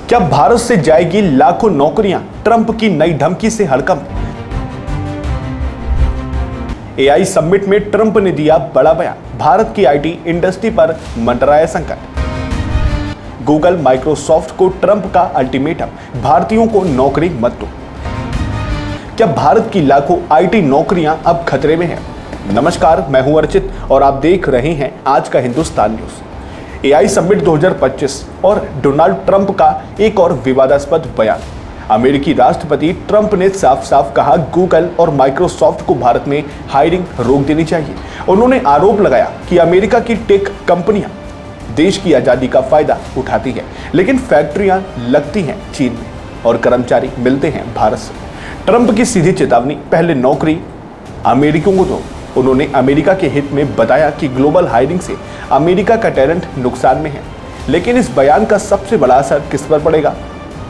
क्या भारत से जाएगी लाखों नौकरियां ट्रंप की नई धमकी से हड़कंप। एआई समिट में ट्रंप ने दिया बड़ा बयान, भारत की आईटी इंडस्ट्री पर मंडराया संकट। गूगल माइक्रोसॉफ्ट को ट्रंप का अल्टीमेटम, भारतीयों को नौकरी मत दो। क्या भारत की लाखों आईटी नौकरियां अब खतरे में हैं? नमस्कार, मैं हूं अर्चित और आप देख रहे हैं आज का हिंदुस्तान न्यूज। एआई समिट 2025 और डोनाल्ड ट्रंप का एक और विवादास्पद बयान। अमेरिकी राष्ट्रपति ट्रंप ने साफ साफ कहा गूगल और माइक्रोसॉफ्ट को भारत में हायरिंग रोक देनी चाहिए। उन्होंने आरोप लगाया कि अमेरिका की टेक कंपनियां देश की आजादी का फायदा उठाती है, लेकिन फैक्ट्रियां लगती हैं चीन में और कर्मचारी मिलते हैं भारत से। ट्रंप की सीधी चेतावनी, पहले नौकरी अमेरिकियों को दो। उन्होंने अमेरिका के हित में बताया कि ग्लोबल हायरिंग से अमेरिका का टैलेंट नुकसान में है, लेकिन इस बयान का सबसे बड़ा असर किस पर पड़ेगा?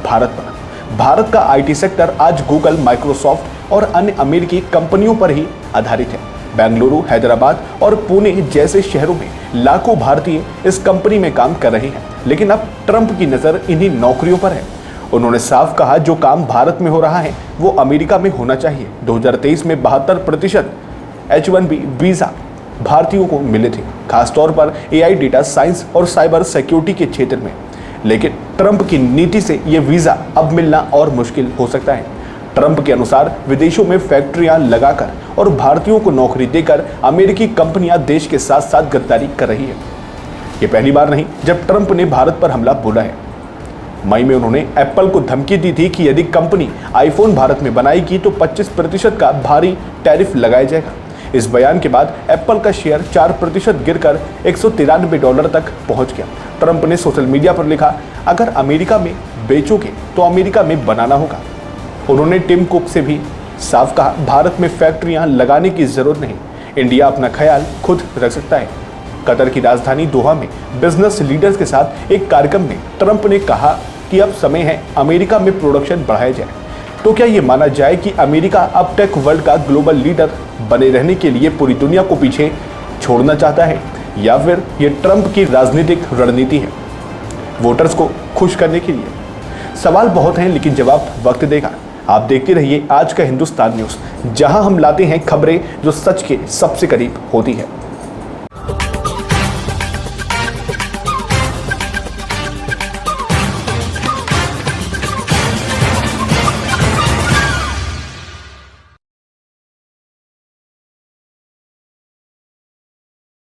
भारत पर। भारत का आईटी सेक्टर आज गूगल, माइक्रोसॉफ्ट और अन्य अमेरिकी कंपनियों पर ही आधारित है। बेंगलुरु, हैदराबाद और पुणे जैसे शहरों में लाखों भारतीय इस कंपनी में काम कर रहे हैं, लेकिन अब ट्रंप की नजर इन्हीं नौकरियों पर है। उन्होंने साफ कहा जो काम भारत में हो रहा है वो अमेरिका में होना चाहिए। 2023 में 72% H-1B वीजा भारतीयों को मिले थे, खासतौर पर एआई, डेटा साइंस और साइबर सिक्योरिटी के क्षेत्र में। लेकिन ट्रंप की नीति से ये वीजा अब मिलना और मुश्किल हो सकता है। ट्रंप के अनुसार विदेशों में फैक्ट्रियां लगाकर और भारतीयों को नौकरी देकर अमेरिकी कंपनियां देश के साथ साथ गद्दारी कर रही है। ये पहली बार नहीं जब ट्रंप ने भारत पर हमला बोला है। मई में उन्होंने एप्पल को धमकी दी थी कि यदि कंपनी आईफोन भारत में बनाएगी तो 25% का भारी टैरिफ लगाया जाएगा। इस बयान के बाद एप्पल का शेयर 4% गिरकर $193 तक पहुंच गया। ट्रंप ने सोशल मीडिया पर लिखा, अगर अमेरिका में बेचोगे तो अमेरिका में बनाना होगा। उन्होंने टिम कुक से भी साफ कहा, भारत में फैक्ट्रियां लगाने की जरूरत नहीं, इंडिया अपना ख्याल खुद रख सकता है। कतर की राजधानी दोहा में बिजनेस लीडर्स के साथ एक कार्यक्रम में ट्रंप ने कहा कि अब समय है अमेरिका में प्रोडक्शन बढ़ाया जाए। तो क्या ये माना जाए कि अमेरिका अब टेक वर्ल्ड का ग्लोबल लीडर बने रहने के लिए पूरी दुनिया को पीछे छोड़ना चाहता है, या फिर ये ट्रंप की राजनीतिक रणनीति है वोटर्स को खुश करने के लिए? सवाल बहुत हैं, लेकिन जवाब वक्त देगा। आप देखते रहिए आज का हिंदुस्तान न्यूज, जहां हम लाते हैं खबरें जो सच के सबसे करीब होती है।